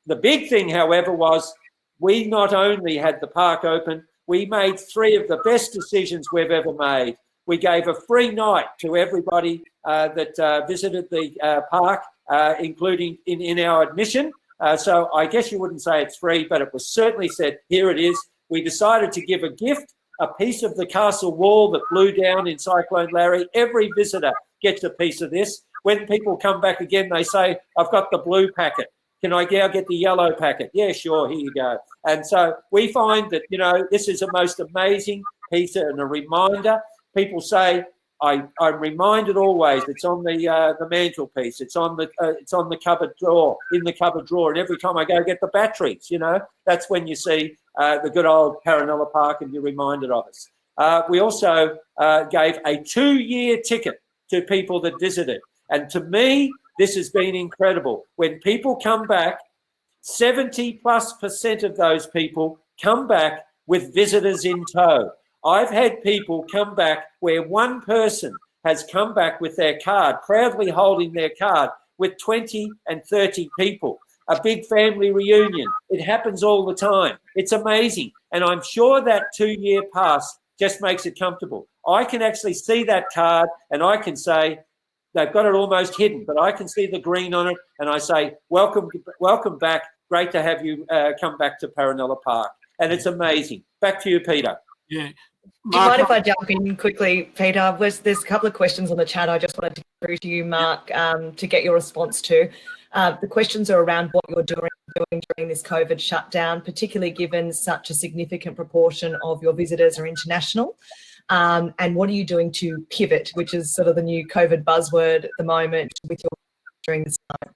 the big thing, however, was we not only had the park open, we made 3 of the best decisions we've ever made. We gave a free night to everybody that visited the park, including in our admission. So I guess you wouldn't say it's free, but it was certainly said, here it is. We decided to give a gift, a piece of the castle wall that blew down in Cyclone Larry. Every visitor gets a piece of this. When people come back again, they say, I've got the blue packet. Can I now get the yellow packet? Yeah, sure, here you go. And so we find that, this is a most amazing piece and a reminder. People say, I'm reminded always. It's on the mantelpiece. It's on the cupboard drawer, in the cupboard drawer. And every time I go get the batteries, that's when you see the good old Paronella Park and you're reminded of us. We also gave a 2-year ticket to people that visited. And to me, this has been incredible. When people come back, 70+% of those people come back with visitors in tow. I've had people come back where one person has come back with their card, proudly holding their card, with 20 and 30 people. A big family reunion. It happens all the time. It's amazing. And I'm sure that 2-year pass just makes it comfortable. I can actually see that card and I can say, they've got it almost hidden, but I can see the green on it and I say, welcome back. Great to have you come back to Paronella Park. And it's amazing. Back to you, Peter. Yeah. Do you mind if I jump in quickly, Peter? There's a couple of questions on the chat I just wanted to get through to you, Mark, to get your response to. The questions are around what you're doing during this COVID shutdown, particularly given such a significant proportion of your visitors are international. And what are you doing to pivot, which is sort of the new COVID buzzword at the moment with your during this time?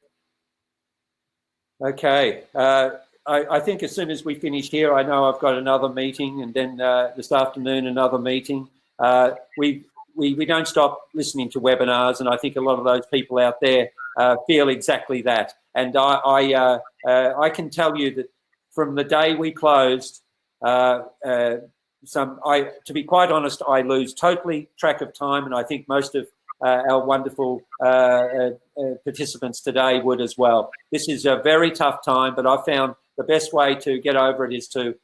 Okay. I think as soon as we finish here, I know I've got another meeting, and then this afternoon another meeting. We don't stop listening to webinars, and I think a lot of those people out there feel exactly that. And I can tell you that from the day we closed, to be quite honest, I lose totally track of time, and I think most of our wonderful participants today would as well. This is a very tough time, but I found the best way to get over it is to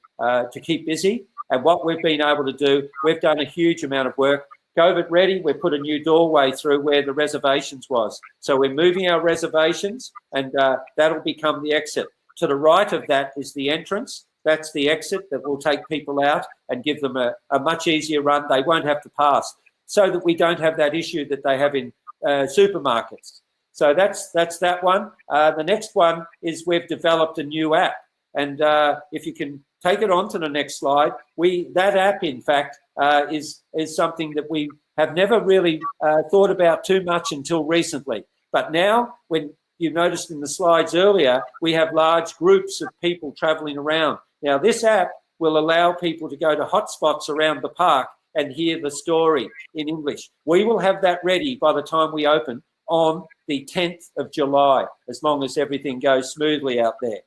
keep busy. And what we've been able to do, we've done a huge amount of work. COVID ready, we've put a new doorway through where the reservations was. So we're moving our reservations, and that'll become the exit. To the right of that is the entrance. That's the exit that will take people out and give them a much easier run. They won't have to pass, so that we don't have that issue that they have in supermarkets. So that's that one. The next one is we've developed a new app. And if you can take it on to the next slide, that app, in fact, is something that we have never really thought about too much until recently. But now, when you noticed in the slides earlier, we have large groups of people travelling around. Now, this app will allow people to go to hotspots around the park and hear the story in English. We will have that ready by the time we open on the 10th of July, as long as everything goes smoothly out there.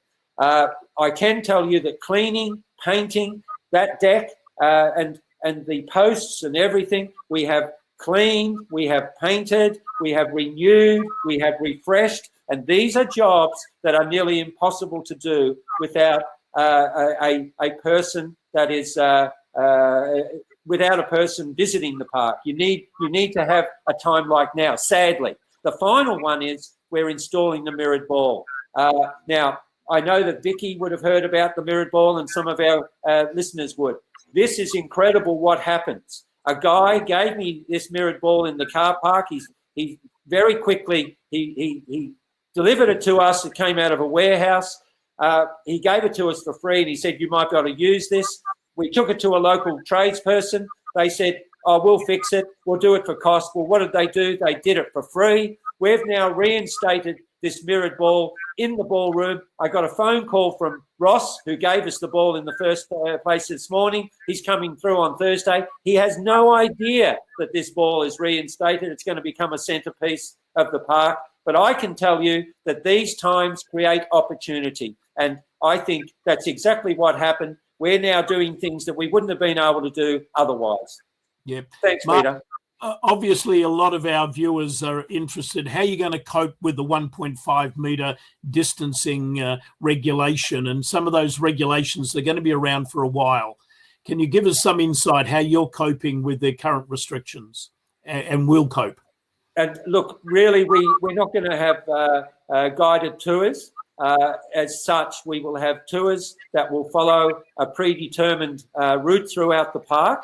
I can tell you that cleaning, painting, that deck and the posts and everything, we have cleaned, we have painted, we have renewed, we have refreshed, and these are jobs that are nearly impossible to do without a person that is without a person visiting the park. You need to have a time like now, sadly. The final one is we're installing the mirrored ball. Now, I know that Vicky would have heard about the mirrored ball, and some of our listeners would. This is incredible what happens. A guy gave me this mirrored ball in the car park. He very quickly, he delivered it to us. It came out of a warehouse. He gave it to us for free, and he said, you might be able to use this. We took it to a local tradesperson. They said, oh, we'll fix it. We'll do it for cost. Well, what did they do? They did it for free. We've now reinstated this mirrored ball in the ballroom. I got a phone call from Ross, who gave us the ball in the first place this morning. He's coming through on Thursday. He has no idea that this ball is reinstated. It's going to become a centrepiece of the park. But I can tell you that these times create opportunity. And I think that's exactly what happened. We're now doing things that we wouldn't have been able to do otherwise. Yeah. Thanks, Mark, Peter. Obviously, a lot of our viewers are interested. How are you going to cope with the 1.5 metre distancing regulation? And some of those regulations are going to be around for a while. Can you give us some insight how you're coping with the current restrictions and will cope? And look, really, we're not going to have guided tours. As such, we will have tours that will follow a predetermined route throughout the park.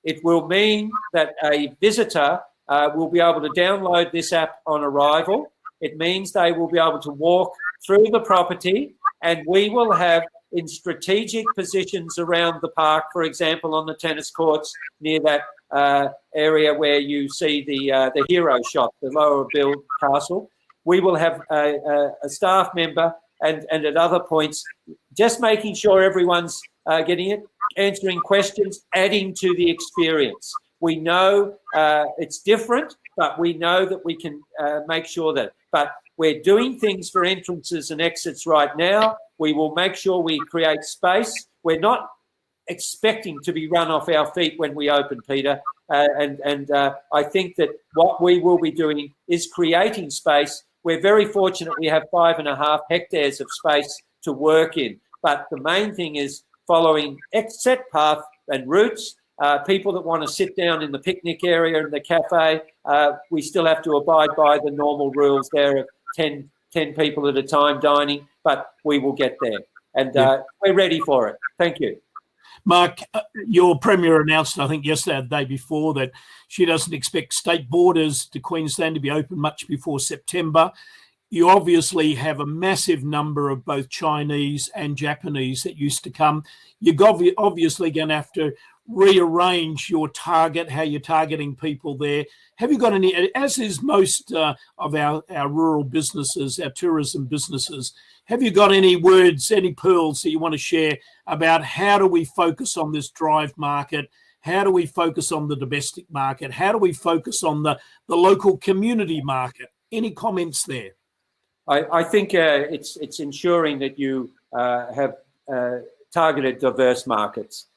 It will mean that a visitor will be able to download this app on arrival. It means they will be able to walk through the property, and we will have in strategic positions around the park, for example, on the tennis courts near that area where you see the hero shot, the lower build castle. We will have a staff member and at other points, just making sure everyone's getting it, answering questions, adding to the experience. We know it's different, but we know that we can make sure that. But we're doing things for entrances and exits right now. We will make sure we create space. We're not expecting to be run off our feet when we open, Peter. I think that what we will be doing is creating space. We're very fortunate we have 5.5 hectares of space to work in. But the main thing is following set path and routes. People that want to sit down in the picnic area in the cafe, we still have to abide by the normal rules there of 10 people at a time dining, but we will get there. And we're ready for it. Thank you. Mark, your Premier announced, I think yesterday or the day before, that she doesn't expect state borders to Queensland to be open much before September. You obviously have a massive number of both Chinese and Japanese that used to come. You're obviously going to have to rearrange your target, how you're targeting people there. Have you got any, as is most of our rural businesses, our tourism businesses, have you got any words, any pearls that you want to share about how do we focus on this drive market? How do we focus on the domestic market? How do we focus on the local community market? Any comments there? I think it's ensuring that you have targeted diverse markets.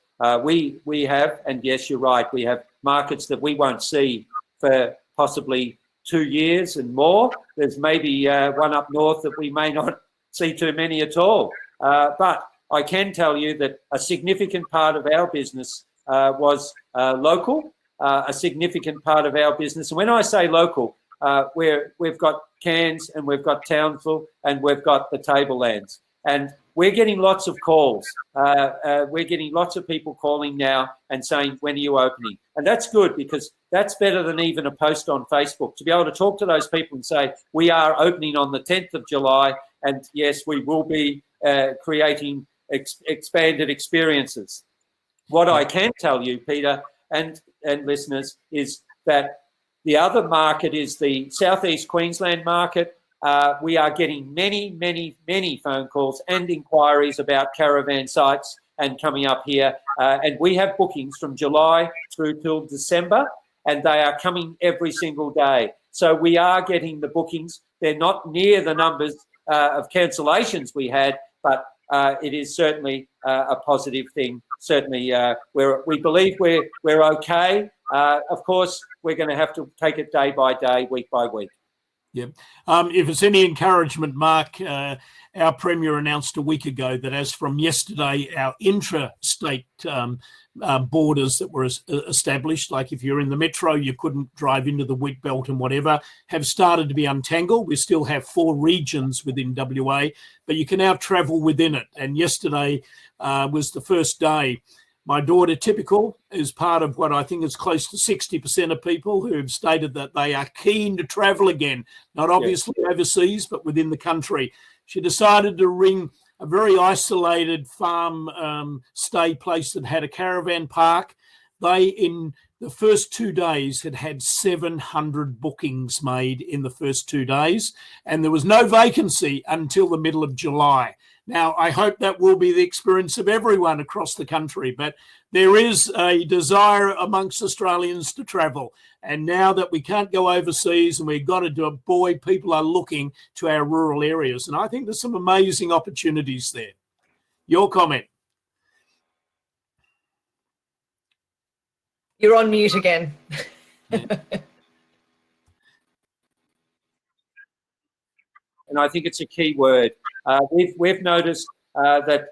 We have, and yes, you're right, we have markets that we won't see for possibly 2 years and more. There's maybe one up north that we may not see too many at all. But I can tell you that a significant part of our business was local, a significant part of our business. And when I say local, we've got Cairns and we've got Townsville and we've got the Tablelands. And we're getting lots of calls. We're getting lots of people calling now and saying, when are you opening? And that's good because that's better than even a post on Facebook. To be able to talk to those people and say, we are opening on the 10th of July. And yes, we will be creating expanded experiences. What I can tell you, Peter, and listeners, is that the other market is the Southeast Queensland market. We are getting many phone calls and inquiries about caravan sites and coming up here. And we have bookings from July through till December, and they are coming every single day. So we are getting the bookings. They're not near the numbers of cancellations we had, but it is certainly a positive thing. Certainly, we believe we're okay. Of course, we're going to have to take it day by day, week by week. Yeah. If it's any encouragement, Mark, our Premier announced a week ago that as from yesterday, our intra-state borders that were established, like if you're in the metro, you couldn't drive into the wheat belt and whatever, have started to be untangled. We still have 4 regions within WA, but you can now travel within it. And yesterday was the first day. My daughter, typical, is part of what I think is close to 60% of people who have stated that they are keen to travel again, not obviously overseas, but within the country. She decided to ring a very isolated farm stay place that had a caravan park. They, in the first 2 days, had 700 bookings made in the first 2 days, and there was no vacancy until the middle of July. Now, I hope that will be the experience of everyone across the country, but there is a desire amongst Australians to travel. And now that we can't go overseas and we've got to do it, boy, people are looking to our rural areas. And I think there's some amazing opportunities there. Your comment. You're on mute again. And I think it's a key word. We've noticed that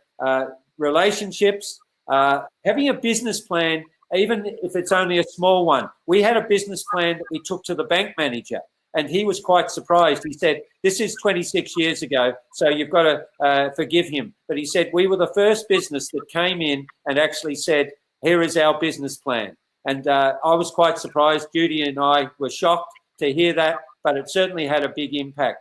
relationships, having a business plan, even if it's only a small one. We had a business plan that we took to the bank manager, and he was quite surprised. He said, this is 26 years ago, so you've got to forgive him. But he said, we were the first business that came in and actually said, here is our business plan. And I was quite surprised. Judy and I were shocked to hear that, but it certainly had a big impact.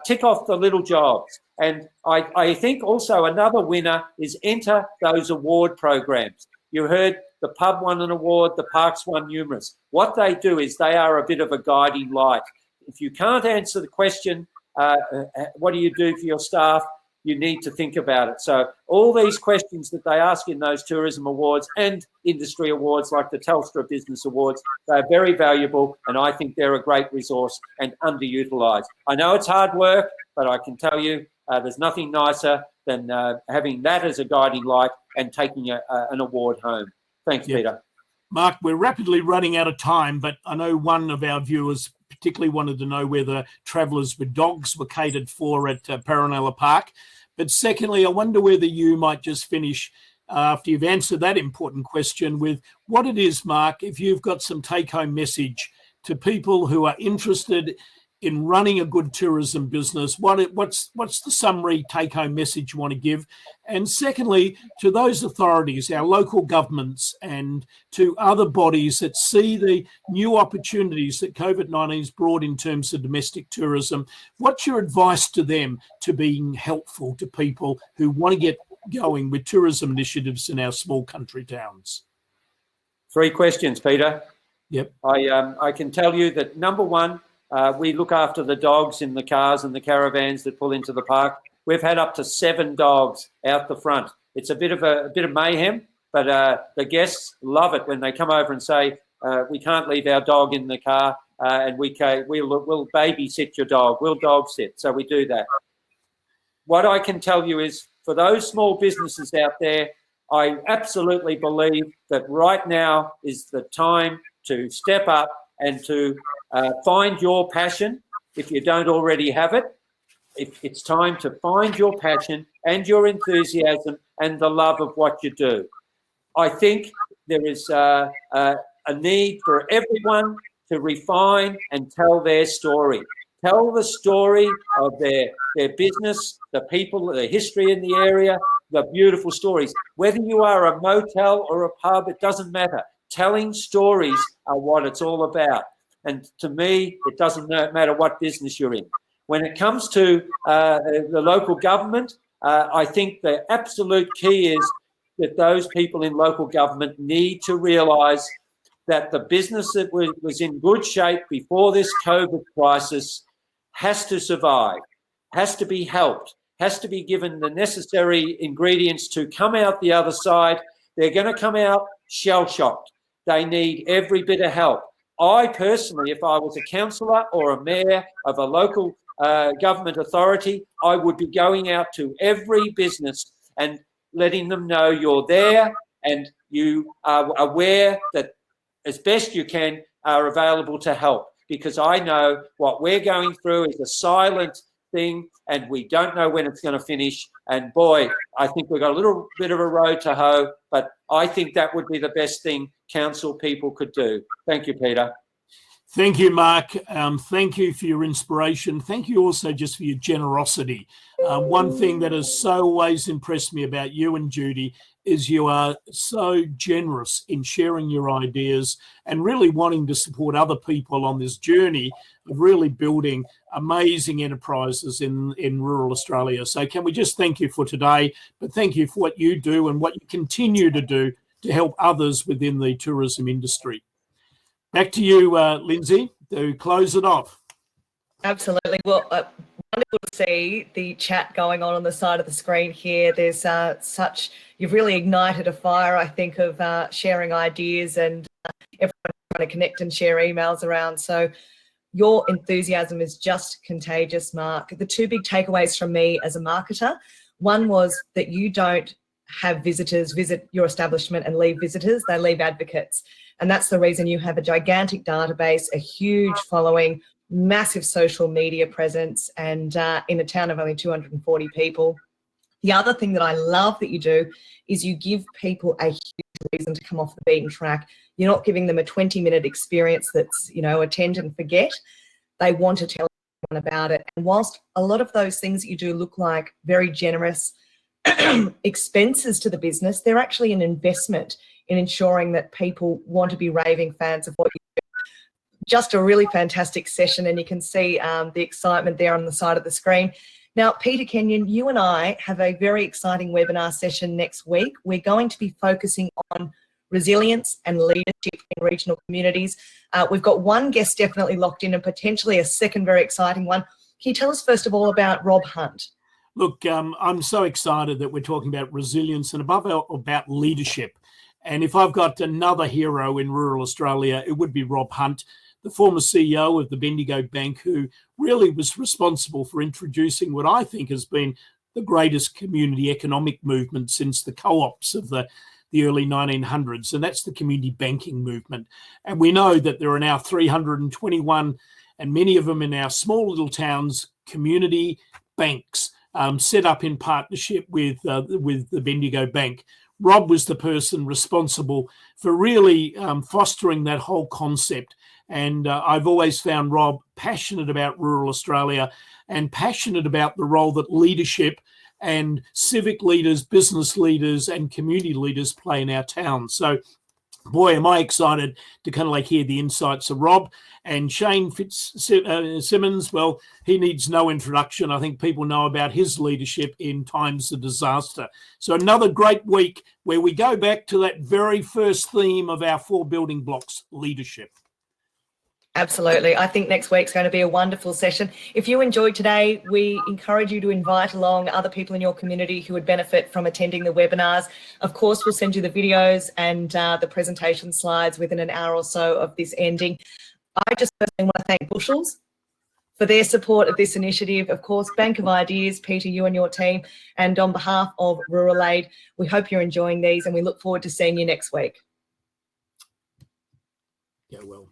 Tick off the little jobs. And I think also another winner is enter those award programs. You heard the pub won an award, the parks won numerous. What they do is they are a bit of a guiding light. If you can't answer the question, what do you do for your staff? You need to think about it. So all these questions that they ask in those tourism awards and industry awards like the Telstra Business Awards, they're very valuable, and I think they're a great resource and underutilised. I know it's hard work, but I can tell you there's nothing nicer than having that as a guiding light and taking an award home. Thanks, Peter. Mark, we're rapidly running out of time, but I know one of our viewers particularly wanted to know whether travellers with dogs were catered for at Paronella Park. But secondly, I wonder whether you might just finish after you've answered that important question with what it is, Mark, if you've got some take-home message to people who are interested in running a good tourism business, what's the summary take-home message you want to give? And secondly, to those authorities, our local governments, and to other bodies that see the new opportunities that COVID-19 has brought in terms of domestic tourism, what's your advice to them to being helpful to people who want to get going with tourism initiatives in our small country towns? 3 questions, Peter. Yep. I can tell you that, number one, we look after the dogs in the cars and the caravans that pull into the park. We've had up to 7 dogs out the front. It's a bit of mayhem, but the guests love it when they come over and say, we can't leave our dog in the car, and we'll babysit your dog. We'll dog sit. So we do that. What I can tell you is, for those small businesses out there, I absolutely believe that right now is the time to step up and to find your passion if you don't already have it. It's time to find your passion and your enthusiasm and the love of what you do. I think there is a need for everyone to refine and tell their story. Tell the story of their business, the people, the history in the area, the beautiful stories. Whether you are a motel or a pub, it doesn't matter. Telling stories are what it's all about. And to me, it doesn't matter what business you're in. When it comes to the local government, I think the absolute key is that those people in local government need to realise that the business that was in good shape before this COVID crisis has to survive, has to be helped, has to be given the necessary ingredients to come out the other side. They're going to come out shell-shocked. They need every bit of help. I personally, if I was a councillor or a mayor of a local government authority, I would be going out to every business and letting them know you're there and you are aware that as best you can are available to help. Because I know what we're going through is a silent thing and we don't know when it's going to finish. And boy, I think we've got a little bit of a road to hoe, but I think that would be the best thing council people could do. Thank you, Peter. Thank you, Mark. Thank you for your inspiration. Thank you also just for your generosity. One thing that has so always impressed me about you and Judy is you are so generous in sharing your ideas and really wanting to support other people on this journey of really building amazing enterprises in rural Australia. So can we just thank you for today, but thank you for what you do and what you continue to do to help others within the tourism industry. Back to you, Lindsay, to close it off. Absolutely. Well, wonderful to see the chat going on the side of the screen here. There's you've really ignited a fire, I think, of sharing ideas and everyone trying to connect and share emails around. So your enthusiasm is just contagious, Mark. The 2 big takeaways from me as a marketer, one was that you don't have visitors visit your establishment and leave visitors, they leave advocates. And that's the reason you have a gigantic database, a huge following, massive social media presence, and in a town of only 240 people. The other thing that I love that you do is you give people a huge reason to come off the beaten track. You're not giving them a 20-minute experience that's, attend and forget. They want to tell everyone about it. And whilst a lot of those things that you do look like very generous expenses to the business, they're actually an investment in ensuring that people want to be raving fans of what you do. Just a really fantastic session, and you can see the excitement there on the side of the screen. Now, Peter Kenyon, you and I have a very exciting webinar session next week. We're going to be focusing on resilience and leadership in regional communities. We've got one guest definitely locked in and potentially a second very exciting one. Can you tell us first of all about Rob Hunt? Look, I'm so excited that we're talking about resilience and above all about leadership. And if I've got another hero in rural Australia, it would be Rob Hunt, the former CEO of the Bendigo Bank, who really was responsible for introducing what I think has been the greatest community economic movement since the co-ops of the early 1900s, and that's the community banking movement. And we know that there are now 321, and many of them in our small little towns, community banks set up in partnership with the Bendigo Bank. Rob was the person responsible for really fostering that whole concept. And I've always found Rob passionate about rural Australia and passionate about the role that leadership and civic leaders, business leaders and community leaders play in our town. So, boy, am I excited to kind of like hear the insights of Rob. And Shane Fitzsimmons, well, he needs no introduction. I think people know about his leadership in times of disaster. So another great week where we go back to that very first theme of our 4 building blocks, leadership. Absolutely. I think next week's going to be a wonderful session. If you enjoyed today, we encourage you to invite along other people in your community who would benefit from attending the webinars. Of course, we'll send you the videos and the presentation slides within an hour or so of this ending. I just personally want to thank Bushels for their support of this initiative. Of course, Bank of Ideas, Peter, you and your team, and on behalf of Rural Aid, we hope you're enjoying these and we look forward to seeing you next week. Yeah, well.